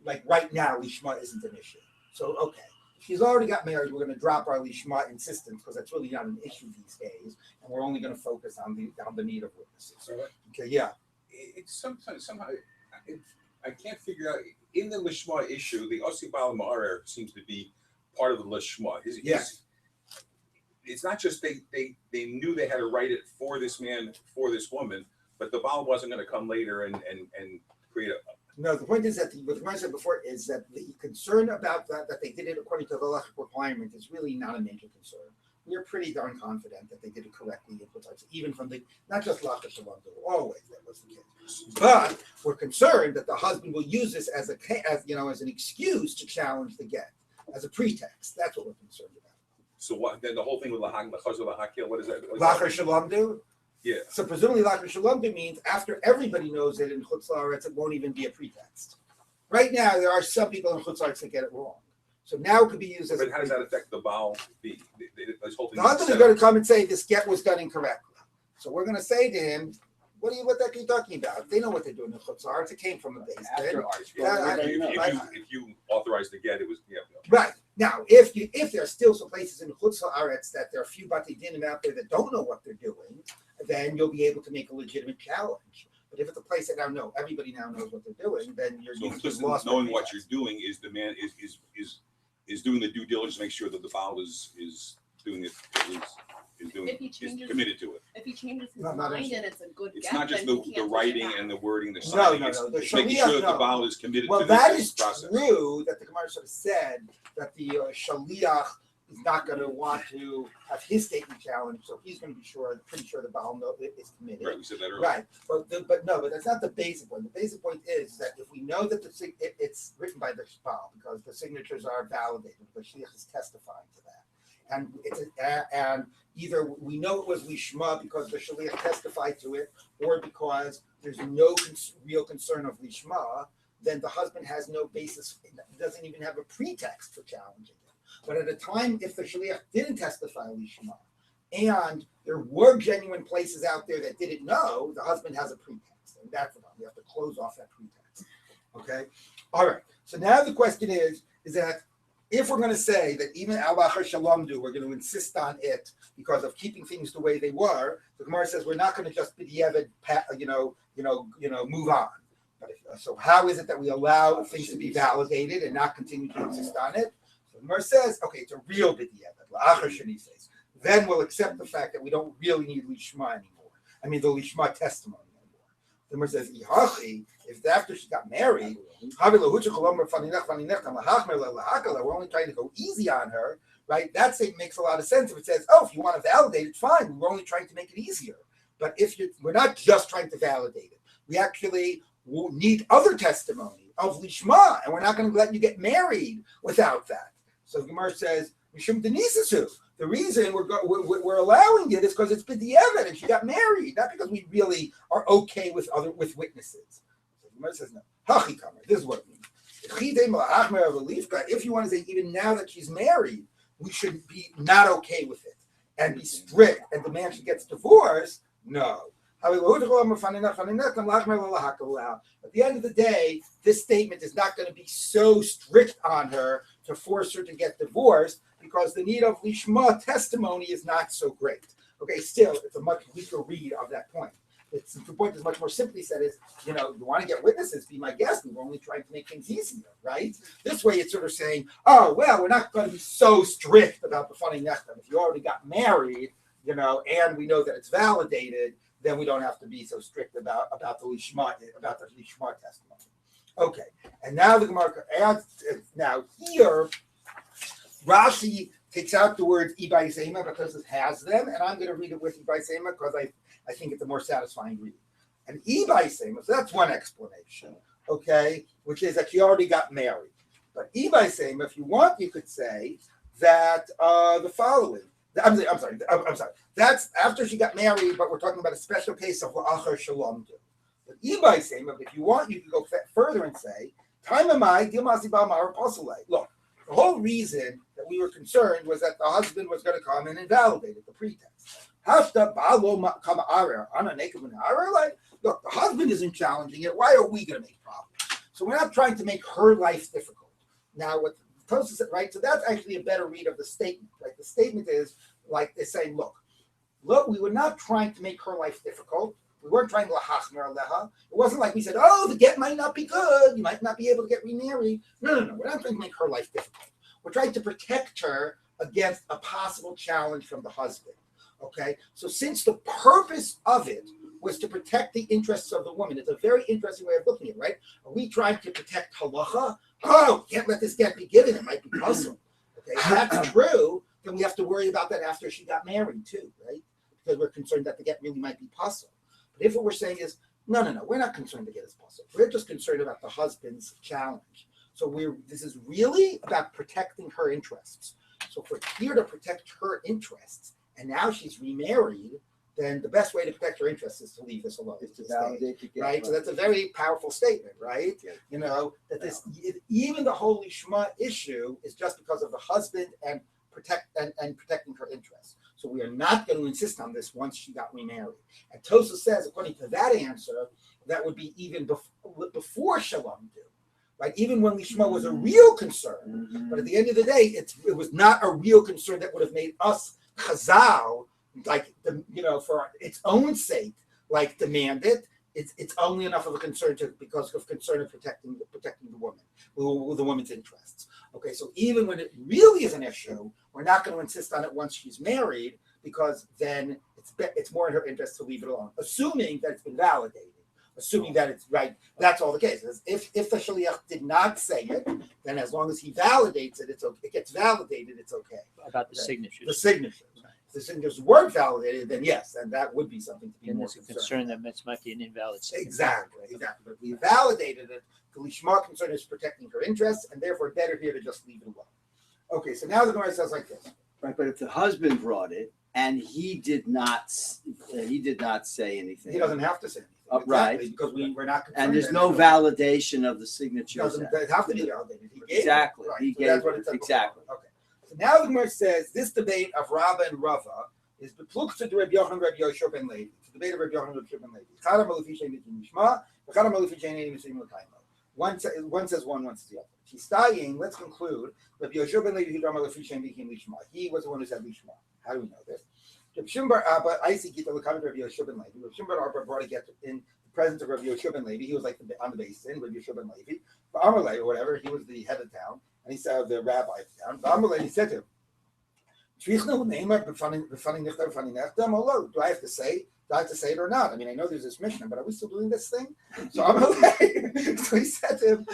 Speaker 1: like right now, lishma isn't an issue. So, okay, if she's already got married, we're going to drop our lishma insistence because that's really not an issue these days, and we're only going to focus on the need of witnesses. Okay, yeah.
Speaker 6: It's somehow I can't figure out in the lishma issue. The osi bal ma'arer seems to be part of the lishma. It's not just they knew they had to write it for this man, for this woman, but the Baal wasn't going to come later and create a.
Speaker 1: No, the point is that what the Gemara said before is that the concern about that they did it according to the halachic requirement is really not a major concern. We are pretty darn confident that they did it correctly, even from the not just lachar shalom, always that was the case. But we're concerned that the husband will use this as an excuse to challenge the get, as a pretext. That's what we're concerned about.
Speaker 6: So what? Then the whole thing with lachazor lahakil. What is that?
Speaker 1: Lachar shalom do?
Speaker 6: Yeah.
Speaker 1: So presumably lachar shalom do means after everybody knows it in chutz la'aretz, it won't even be a pretext. Right now, there are some people in chutz la'aretz that get it wrong. So now it could be used as.
Speaker 6: But how does that affect the Baal? The
Speaker 1: husband is going to come and say this get was done incorrectly. So we're going to say to him, what are you talking about? They know what they're doing in chutz la'aretz. It came from a base.
Speaker 6: If you authorize the get, it was
Speaker 1: right. Now, if there are still some places in chutz la'aretz that there are a few batei dinim out there that don't know what they're doing, then you'll be able to make a legitimate challenge. But if it's a place that everybody now knows what they're doing, then you're just lost.
Speaker 6: Knowing what you're doing is the man is doing the due diligence to make sure that the Baal is doing it. Is committed to it.
Speaker 4: If he changes his mind and it's a good
Speaker 6: it's
Speaker 4: get,
Speaker 6: not just
Speaker 4: then
Speaker 6: the writing and the wording, the signing.
Speaker 1: No.
Speaker 6: It's making sure that the Baal is committed to
Speaker 1: that
Speaker 6: this
Speaker 1: is
Speaker 6: process.
Speaker 1: True that the Gemara sort of said that the shaliach is not going to want to have his statement challenged, so he's going to be pretty sure the Baal is committed.
Speaker 6: Right, we said that earlier.
Speaker 1: Right, but that's not the basic point. The basic point is that if we know that it's written by the Baal because the signatures are validated, the shaliach is testifying to that. And either we know it was lishma because the shaliach testified to it, or because there's no real concern of lishma, then the husband has no basis, doesn't even have a pretext for challenging it. But at a time, if the shaliach didn't testify lishma, and there were genuine places out there that didn't know, the husband has a pretext, and that's the problem. We have to close off that pretext. Okay, all right. So now the question is that. If we're going to say that even al lachar shalom do, we're going to insist on it because of keeping things the way they were, the Gemara says we're not going to just b'diavad, move on. But so how is it that we allow things to be validated and not continue to insist on it? So the Gemara says, okay, it's a real b'diavad, la'achar shenises. Then we'll accept the fact that we don't really need lishma anymore. I mean, the lishma testimony. The Gemara says, if after she got married, we're only trying to go easy on her, right? That statement makes a lot of sense. If it says, if you want to validate it, fine. We're only trying to make it easier. But we're not just trying to validate it. We actually need other testimony of lishma, and we're not going to let you get married without that. So the Gemara says, Mishum denisasu. The reason we're allowing it is because it's b'diavad and she got married, not because we really are okay with witnesses. So the Gemara says no. This is what it means. If you want to say even now that she's married, we should be not okay with it and be strict and demand she gets divorced. No. At the end of the day, this statement is not going to be so strict on her to force her to get divorced because the need of lishma testimony is not so great. Okay, still, it's a much weaker read of that point. The point is much more simply said is, you want to get witnesses, be my guest. We're only trying to make things easier, right? This way it's sort of saying, oh, well, we're not going to be so strict about the funny nectar. If you already got married, and we know that it's validated, then we don't have to be so strict about the lishma testimony. Okay, and now the Gemara adds. Now here, Rashi takes out the words ibai sema because it has them, and I'm going to read it with ibai sema because I think it's a more satisfying read. And ibai sema, so that's one explanation, okay, which is that she already got married. But ibai sema, if you want, you could say that the following. I'm sorry. That's after she got married, but we're talking about a special case of la'achar shalom. But ibai sema, if you want, you can go further and say, look, the whole reason that we were concerned was that the husband was going to come and invalidate it, the pretext. Look, the husband isn't challenging it. Why are we going to make problems? So we're not trying to make her life difficult. Now, what Tosfos said, right? So that's actually a better read of the statement. Right? The statement is like they're saying, look, we were not trying to make her life difficult. We weren't trying to lahachmer aleha. It wasn't like we said, oh, the get might not be good. You might not be able to get remarried. No. We're not trying to make her life difficult. We're trying to protect her against a possible challenge from the husband. Okay? So since the purpose of it was to protect the interests of the woman, it's a very interesting way of looking at it, right? Are we trying to protect halacha? Oh, can't let this get be given. It might be puzzled. Okay, if that's true, then we have to worry about that after she got married too, right? Because we're concerned that the get really might be puzzled. But if what we're saying is, no, we're not concerned the get is puzzled. We're just concerned about the husband's challenge. So this is really about protecting her interests. So if we're here to protect her interests, and now she's remarried, then the best way to protect her interests is to leave this alone.
Speaker 2: It's to validate the get,
Speaker 1: right? So that's a very powerful statement, right? Yeah. That this even the whole lishma issue is just because of the husband and protecting her interests. So we are not going to insist on this once she got remarried. And Tosfos says, according to that answer, that would be even before shalom do, right? Even when lishma was a real concern, but at the end of the day, it was not a real concern that would have made us chazal, like for its own sake, like demand it. It's only enough of a concern because of concern of protecting the woman, the woman's interests. Okay, so even when it really is an issue, we're not going to insist on it once she's married because then it's more in her interest to leave it alone, assuming that it's been validated, assuming that it's right. That's all the case. If the shaliach did not say it, then as long as he validates it, it's okay. It gets validated. It's okay.
Speaker 5: About the signatures.
Speaker 1: The signatures. If the signatures weren't validated, then yes, and that would be something to be
Speaker 5: And
Speaker 1: more
Speaker 5: there's a concern that it might be an invalid signature.
Speaker 1: Exactly. But we validated it. The lishma concern is protecting her interests, and therefore better here to just leave it alone. Okay, so now the Gemara says like this.
Speaker 2: Right, but if the husband brought it and he did not say anything,
Speaker 1: He doesn't have to say anything.
Speaker 2: Right.
Speaker 1: Because we're not concerned.
Speaker 2: and there's no validation of the signature.
Speaker 1: Doesn't have to be validated. He gave
Speaker 2: Exactly.
Speaker 1: It. Right.
Speaker 2: He
Speaker 1: So
Speaker 2: gave
Speaker 1: that's what it
Speaker 2: it.
Speaker 1: says
Speaker 2: Exactly.
Speaker 1: before. Okay. So now the Gemara says this debate of Rabba and Rava is beplukta to Rabbi Yochanan, Rabbi Yoshua ben Levi. It's the debate of Rabbi Yochanan, Rabbi Yoshua ben Levi. Chada malafi shein mishma, v'chada malafi shein mishim l'kaimo. One says one says the other. She's dying. Let's conclude. Rabbi Yoshua ben Levi he was the one who said lishma. How do we know this? Rabbi Shimon bar Abba, I see Gittin l'kamed Rabbi Yoshua ben Levi. Rabbi Shimon bar Abba brought a get in the presence of Rabbi Yoshua ben Levi. He was like on the basin. Rabbi Yoshua ben Levi, Amalei or whatever. He was the head of town, and he said the rabbi of town. Amalei, he said to him, "Do I have to say? Do I have to say it or not? I mean, I know there's this mission, but are we still doing this thing?" So Amalei, so he said to him,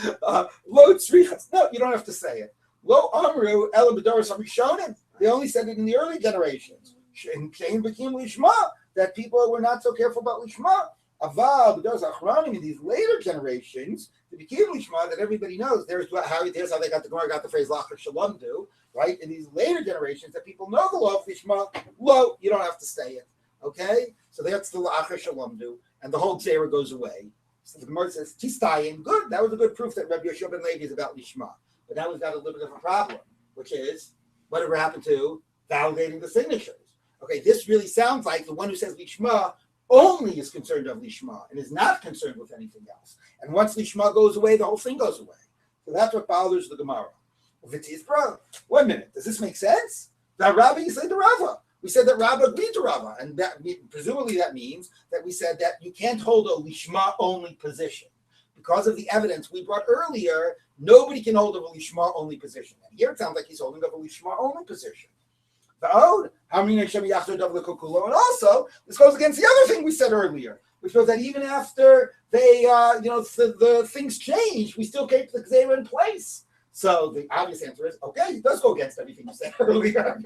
Speaker 1: "Lo tzrichas." No, you don't have to say it. Lo amru ela b'doros harishonim. They only said it in the early generations. Shein b'kim lishma, that people were not so careful about lishma. Aval b'doros achronim, in these later generations, the b'kim lishma that everybody knows. Here's how they got the phrase lachar shalom do. Right? In these later generations that people know the law of lishma, lo, you don't have to say it. Okay? So that's the lachar shalom do, and the whole tzera goes away. So the Gemara says, Tistayim, good. That was a good proof that Rabbi Yoshua ben Levi is about lishma. But now we've got a little bit of a problem, which is Whatever happened to validating the signatures? Okay, this really sounds like the one who says Lishma only is concerned of Lishma and is not concerned with anything else. And once Lishma goes away, the whole thing goes away. So that's what bothers the Gemara. Bro, 1 minute. Does this make sense? That Rabbi, you say the Rava. We said that Rabbi agreed to Rava, and that presumably that means that we said that you can't hold a Lishma only position. Because of the evidence we brought earlier, nobody can hold a Lishma only position. And here it sounds like he's holding a Lishma only position. And also, this goes against the other thing we said earlier, which was that even after they, the things changed, we still keep the Gzeira in place. So the obvious answer is, okay, it does go against everything you said earlier.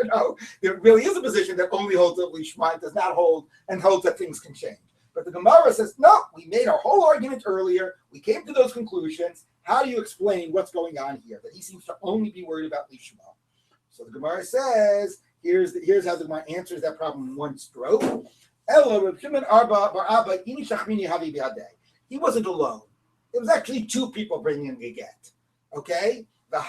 Speaker 1: There really is a position that only holds that Lishma, does not hold, and holds that things can change. But the Gemara says, no, we made our whole argument earlier. We came to those conclusions. How do you explain what's going on here? That he seems to only be worried about Lishma. So the Gemara says, here's how the Gemara answers that problem in one stroke. He wasn't alone. It was actually two people bringing in the get. Okay? The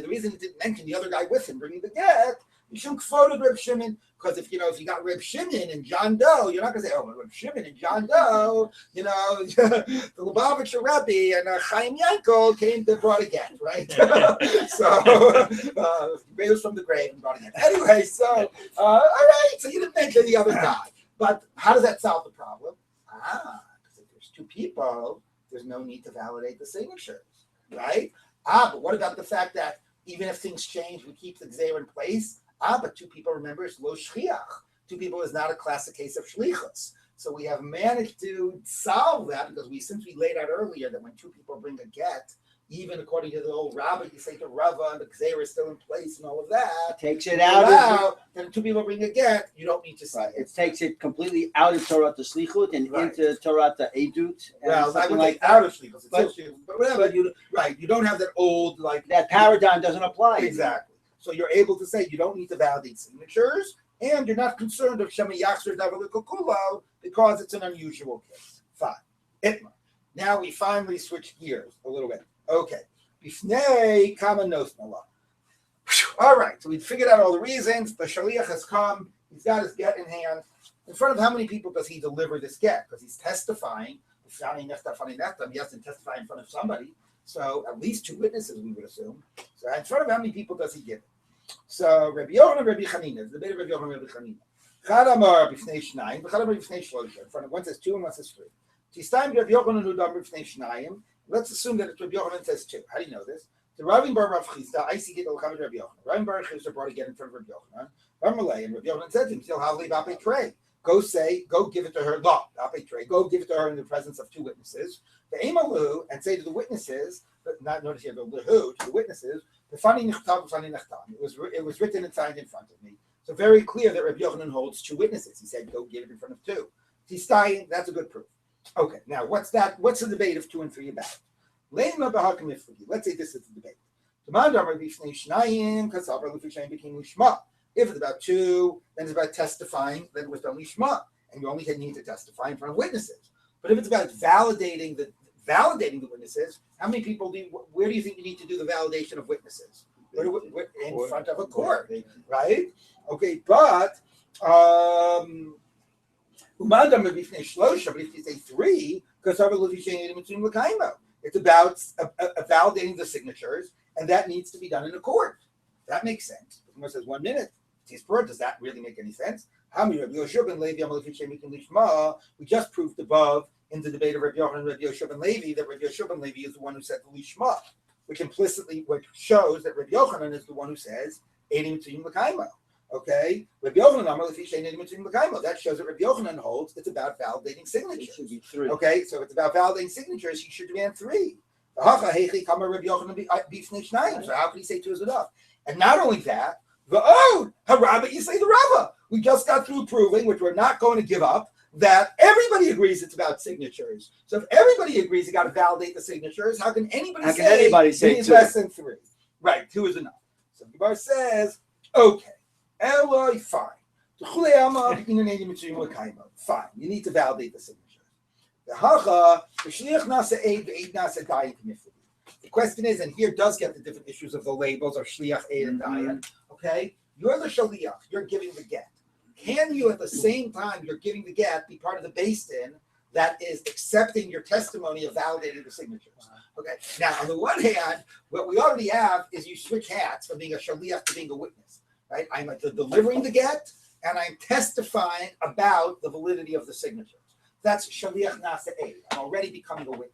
Speaker 1: reason he didn't mention the other guy with him bringing the get, because if you got Reb Shimon and John Doe, you're not going to say, Reb Shimon and John Doe, the Lubavitcher Rabbi and Chaim Yankel came to brought a get, right? So raised from the grave and brought a get. Anyway, so all right, so you didn't mention the other guy, but how does that solve the problem? Because if there's two people, there's no need to validate the signatures, right? But what about the fact that even if things change, we keep the Gzeira in place? But two people, remember, it's lo shchiach. Two people is not a classic case of shlichus. So we have managed to solve that because since we laid out earlier that when two people bring a get, even according to the old Rabbi, you say to Rava, and the Gzeira is still in place and all of that.
Speaker 2: Takes it out.
Speaker 1: Then two people bring a get, you don't need to say
Speaker 2: it. It takes it completely out of Torah to Slichut and into Torah to Edut.
Speaker 1: Well, I would like out of Slichut. But whatever, you don't have that old,
Speaker 2: that paradigm doesn't apply.
Speaker 1: Exactly. So you're able to say you don't need to validate signatures, and you're not concerned of Shema Yachzer Davalikukulo because it's an unusual case. Fine. Itma. Now we finally switch gears a little bit. Okay. Bifnei Kama Nosnala. All right. So we figured out all the reasons. The Shaliach has come. He's got his get in hand. In front of how many people does he deliver this get? Because he's testifying. He has to testify in front of somebody. So at least two witnesses, we would assume. So in front of how many people does he give it? So Rabbi Yochanan and Rabbi Chanina, the debate of Rabbi Yochanan and Rabbi Chanina. Chad Amar b'fnei shnayim, v'chad Amar b'fnei shlosha. In front of one says two and one says three. Tishtayim Rabbi Yochanan who dam b'fnei shnayim. Let's assume that Rabbi Yochanan says two. How do you know this? The Rabbi Bar Rav Chisda, I see get l'cham Rabbi Yochanan. Rabbi Bar Chisda brought again in front of Rabbi Yochanan. Ramalei and Rabbi Yochanan said to him, "Still havli b'apei trei." Go give it to her. Go give it to her in the presence of two witnesses. The emalu and say to the witnesses, but not notice here the lehu to the witnesses. The funny nichtav, funny nechtam. It was written and signed in front of me. So very clear that Rabbi Yochanan holds two witnesses. He said, go give it in front of two. Tistayin, that's a good proof. Okay, now what's that? What's the debate of 2 and 3 about? Let's say this is the debate. If it's about 2, then it's about testifying, then it was only shma, and you only need to testify in front of witnesses. But if it's about validating the witnesses, how many people where do you think you need to do the validation of witnesses? In front of a court, right? Okay, but but if you say 3, it's about validating the signatures, and that needs to be done in a court. That makes sense. Someone says 1 minute. Does that really make any sense? We just proved above in the debate of Rabbi Yochanan and Rabbi Yoshua ben Levi that Rabbi Yoshua ben Levi is the one who said the lishma, which shows that Rabbi Yochanan is the one who says Eidim Tzuyim L'Kaimo. Okay, Rabbi Yochanan Amar Lefi Shein Eidim Tzuyim L'Kaimo. That shows that Rabbi Yochanan holds it's about validating signatures.
Speaker 2: It should be 3.
Speaker 1: Okay, so if it's about validating signatures, he should demand 3. So how could he say 2 is enough? And not only that, Rabbi, you say the Rava. We just got through proving, which we're not going to give up, that everybody agrees it's about signatures. So if everybody agrees you got to validate the signatures, how can anybody say 2? Less than 3? Right, 2 is enough. So the bar says, okay, Eloi, fine. Fine, you need to validate the signatures. the question is, and here does get the different issues of the labels of shliach, aid, and dayan. Okay, you're the shaliach. You're giving the get. Can you, at the same time you're giving the get, be part of the beis din that is accepting your testimony of validating the signatures? Okay. Now, on the one hand, what we already have is you switch hats from being a shaliach to being a witness, right? I'm delivering the get, and I'm testifying about the validity of the signatures. That's shaliach nasa'eh. I'm already becoming a witness.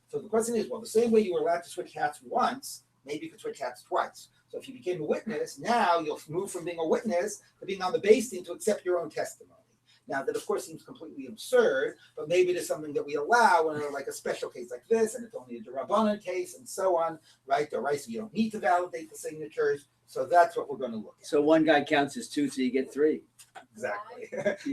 Speaker 1: So the question is, well, the same way you were allowed to switch hats once, maybe you could switch hats twice. So if you became a witness, now you'll move from being a witness to being on the beis din to accept your own testimony. Now, that of course seems completely absurd, but maybe it is something that we allow when like a special case like this, and it's only a Rabbanan case and so on, right? The right, so you don't need to validate the signatures. So that's what we're going to look at.
Speaker 2: So one guy counts as two, so you get three.
Speaker 1: Exactly.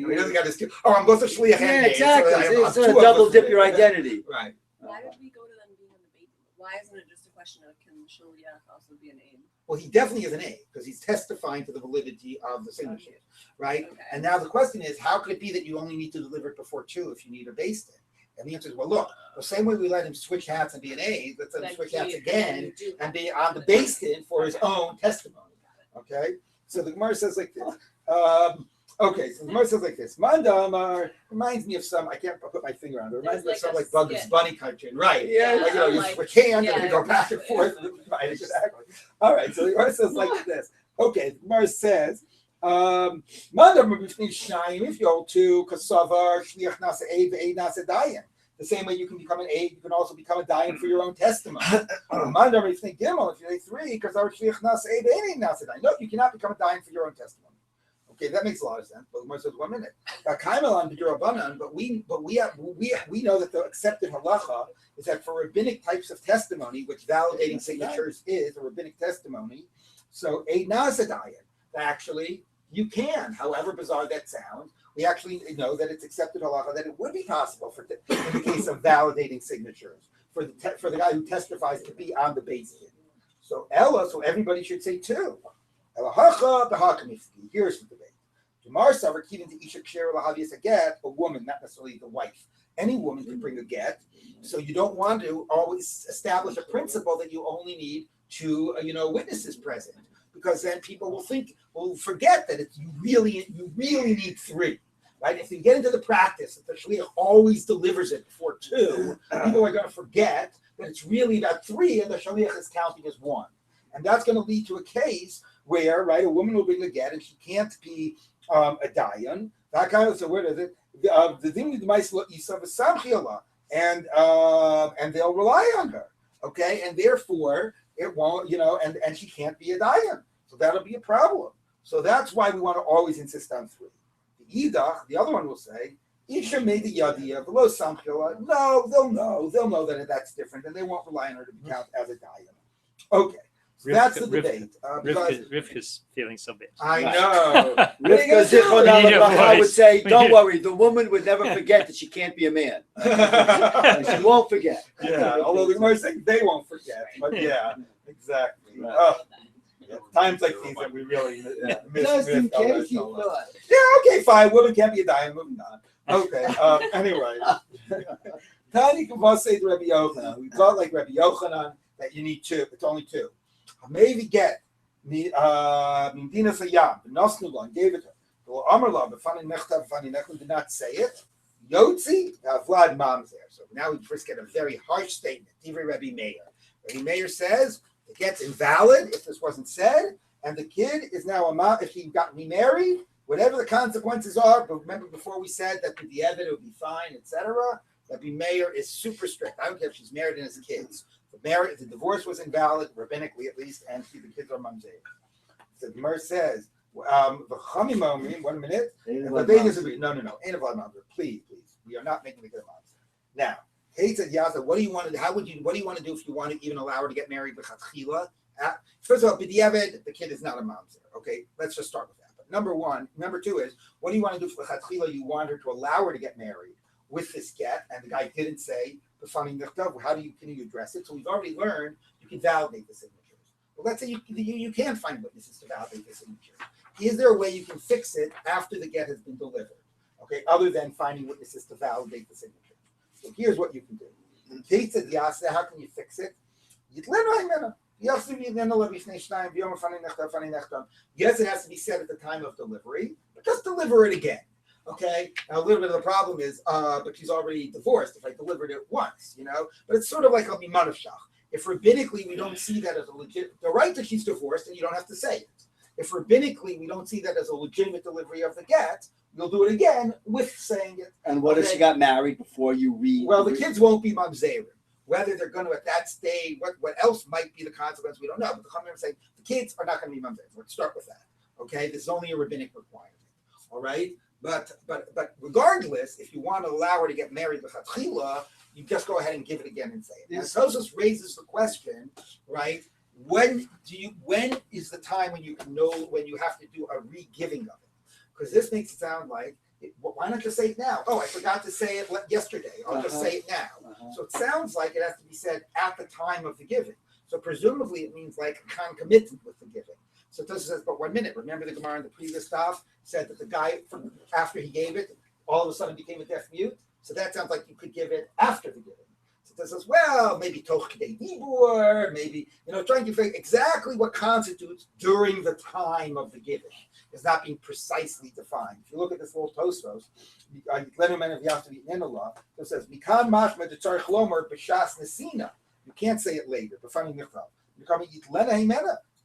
Speaker 1: We don't got this. Oh, I'm both a shliach and
Speaker 2: Yeah,
Speaker 1: aid,
Speaker 2: exactly.
Speaker 1: So
Speaker 2: It's a double dip your identity.
Speaker 1: Right.
Speaker 4: Why would we go to them being on the beis din? Why isn't it just a question of can shaliach also be an aid?
Speaker 1: Well, he definitely is an aid because he's testifying to the validity of the signatures, right?
Speaker 4: Okay.
Speaker 1: And now the question is, how could it be that you only need to deliver it before 2 if you need a beis din? And the answer is, well, look, the same way we let him switch hats and be an aid, let's let him switch hats again and be on the beis din for his own testimony. Okay? So the Gemara says like this. Okay, so the Gemara says like this. Mandamar reminds me of some, I can't put my finger on it. It reminds me of some like Bugs Bunny cartoon. Right.
Speaker 2: Yeah.
Speaker 1: Like, you
Speaker 4: Like,
Speaker 1: switch hands
Speaker 4: yeah,
Speaker 1: and they go back and forth. Right, exactly. All right, so the Gemara says like this. Okay, the Gemara says, Mandamar between Shnayim, if you hold to Kasavar, Shliach Nasa Eid, Eid Nasa Dayan. The same way you can become an aid, you can also become a dayan for your own testimony. Mandar, if you think Gimel, if you think 3, because our shliach nasa aid, Eid Nasa Dayan. No, you cannot become a dayan for your own testimony. Okay, that makes a lot of sense. But the Gemara says 1 minute. But we know that the accepted halacha is that for rabbinic types of testimony, which validating signatures is a rabbinic testimony, so Eid Nasa Dayan, actually you can, however bizarre that sounds, we actually know that it's accepted halacha that it would be possible for in the case of validating signatures for the guy who testifies to be on the beis din. So Ella, so everybody should say 2. Elahacha b'hakamifki. Here's the debate. Tomar savar kivin to isha ksher lahavias a get, a woman, not necessarily the wife. Any woman can bring a get. So you don't want to always establish a principle that you only need 2, witnesses present, because then people will forget that you really need 3, right? If you get into the practice that the shliach always delivers it before 2, people are going to forget that it's really about 3, and the shliach is counting as 1, and that's going to lead to a case where, right, a woman will bring a get and she can't be a dayan. That kind of, so where is it? The thing with the and they'll rely on her, okay, and therefore it won't, and she can't be a dayan. So that'll be a problem. So that's why we want to always insist on 3. The idach, the other one will say, Isha made the yadia, below samchila. No, they'll know that that's different, and they won't rely on her to be counted as a dayan. Okay, so that's the debate.
Speaker 5: Rivka's feeling so bad.
Speaker 1: I know.
Speaker 2: Rivka Zichron HaLabracha would say, don't worry, the woman would never forget that she can't be a man. She won't forget.
Speaker 1: Yeah, although the Gemara saying they won't forget. But yeah, exactly.
Speaker 2: Right.
Speaker 1: Oh. Yeah, times like these that we really miss.
Speaker 2: Just in case you thought.
Speaker 1: Yeah, okay, fine. Women can't be a dayan. Moving on. Okay. Anyway, Tani Kavah say to Rabbi Yochanan. We thought like Rabbi Yochanan that you need 2. It's only 2. Maybe get Mindina Sayam. Nosnulan gave it to her. Amarla, but Fani Nechta did not say it. Yotzi, Vlad Mamzer. So now we first get a very harsh statement. Divrei Rabbi Meir. Rabbi Meir says it gets invalid if this wasn't said, and the kid is now a mom. If he got remarried, whatever the consequences are. But remember, before we said that the evidence would be fine, etc. Rabbi Meir is super strict. I don't care if she's married and has kids. The divorce was invalid, rabbinically at least, and the kids are mamzer. So the Gemara says, the chamim 1 minute. But they disagree. No. Ain't about mamzer. Please. We are not making the kid a mamzer. Now, Kate said, Yaza, what do you want to do if you want to even allow her to get married b'chatchila? First of all, b'diavad, the kid is not a mamzer. Okay, let's just start with that. But number 2 is, what do you want to do for b'chatchila? You want her to allow her to get married with this get, and the guy didn't say, how can you address it? So we've already learned you can validate the signatures. Well, let's say you can't find witnesses to validate the signatures. Is there a way you can fix it after the get has been delivered? Okay, other than finding witnesses to validate the signatures. So here's what you can do. Kate said, Yasa, how can you fix it? Yes, it has to be said at the time of delivery, but just deliver it again. Okay. Now a little bit of the problem is, but she's already divorced. If I delivered it once, but it's sort of like a mimanavshach. If rabbinically we don't see that as a legit, the right that she's divorced, and you don't have to say it. If rabbinically we don't see that as a legitimate delivery of the get, you'll do it again with saying it.
Speaker 2: And what if she got married before you read?
Speaker 1: Well, the kids won't be mamzerim. Whether they're going to at that stage, what else might be the consequence, we don't know. But the Chachamim saying the kids are not going to be mamzerim. Let's start with that. Okay, this is only a rabbinic requirement. All right, but regardless, if you want to allow her to get married l'chatchila, you just go ahead and give it again and say it. Yes. And Tosos raises the question, right? When is the time when you can know when you have to do a re-giving of it? Because this makes it sound like, why not just say it now? Oh, I forgot to say it yesterday. I'll just say it now. So it sounds like it has to be said at the time of the giving. So presumably it means like a concomitant with the giving. So Tosos says, but 1 minute. Remember the Gemara in the previous stuff said that the guy, after he gave it, all of a sudden became a deaf mute. So that sounds like you could give it after the giving. So it says, well, maybe toch k'dei dibur, maybe, trying to figure exactly what constitutes during the time of the giving is not being precisely defined. If you look at this little Tosfos, it says, Mikan mashma detzarich lomer b'shas nesina. You can't say it later.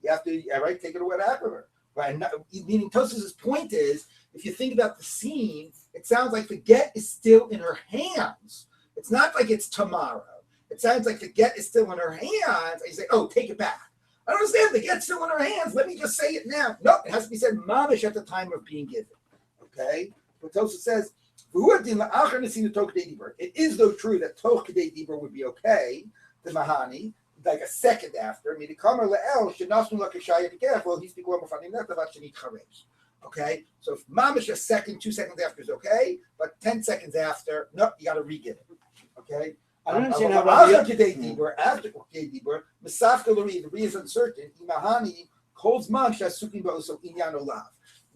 Speaker 1: You have to, right, take it away after her. Right? Meaning Tosfos' point is, if you think about the scene, it sounds like the get is still in her hands. It's not like it's tomorrow. It sounds like the get is still in her hands. And you say, oh, take it back. I don't understand. The get's still in her hands. Let me just say it now. No, it has to be said mamish at the time of being given. Okay? But Tosfos says, it is though true that toch k'dei dibur would be okay, the mahani, like a second after. Okay, so if mamish a second, 2 seconds after is okay, but 10 seconds after, no, you got to re-give it. Okay,
Speaker 2: I don't understand how Rabbi
Speaker 1: after dibur, misafka l'ri, the re is uncertain. Imahani holds mansh as sukin ba'oso inyan olav.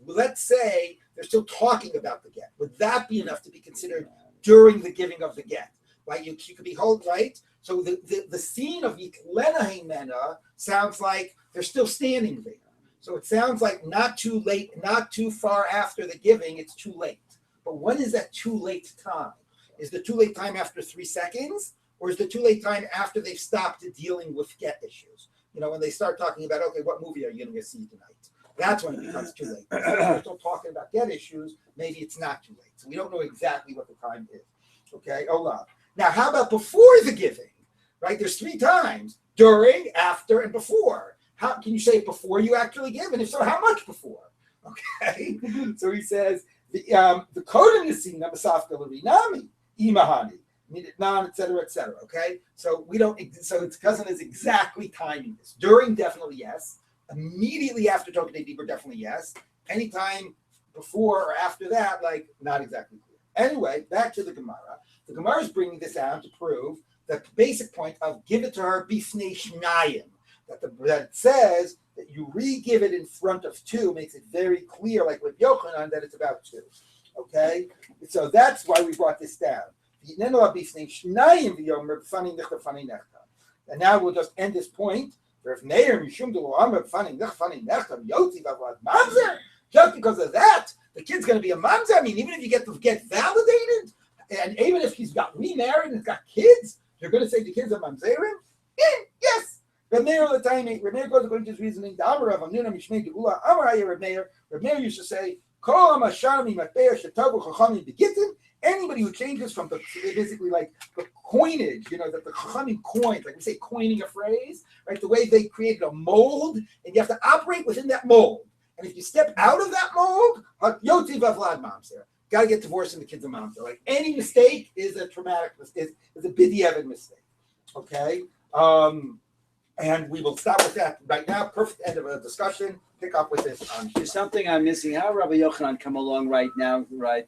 Speaker 1: Let's say they're still talking about the get. Would that be enough to be considered during the giving of the get? Right, you could be held right. So the scene of Yitlena Himena sounds like they're still standing there. So it sounds like not too late, not too far after the giving, it's too late. But when is that too late time? Is the too late time after 3 seconds? Or is the too late time after they've stopped dealing with get issues? When they start talking about, okay, what movie are you going to see tonight? That's when it becomes too late. If they're still talking about get issues, maybe it's not too late. So we don't know exactly what the time is. Okay, Ola. Now, how about before the giving? Right, there's 3 times: during, after, and before. How can you say it before you actually give? And if so, how much before? Okay, so he says the kodem yasina b'safka l'rinami imahani miditnan etc. Okay, so we don't. So its cousin is exactly timing this. During, definitely yes. Immediately after Tokei Dibur, definitely yes. Anytime before or after that, like not exactly clear. Anyway, back to the Gemara. The Gemara is bringing this out to prove the basic point of give it to her bifnei shnayim. That it says that you re-give it in front of 2 makes it very clear, like with Yochanan, that it's about 2. Okay? So that's why we brought this down. And now we'll just end this point. Just because of that, the kid's going to be a mamzer. I mean, even if you get validated, and even if he's got remarried and got kids, you're going to say the kids are mamzerim? Yes. Rameir goes according to his reasoning. Rameir used to say, anybody who changes from basically like the coinage, that the Chachamim coined, like we say coining a phrase, right? The way they created a mold, and you have to operate within that mold. And if you step out of that mold, got to get divorced and the kids are moms. Like any mistake is a traumatic mistake, is a bid'evid mistake. Okay? And we will stop with that right now. Perfect end of a discussion. Pick up with this on.
Speaker 2: There's something I'm missing. How Rabbi Yochanan come along right now, right?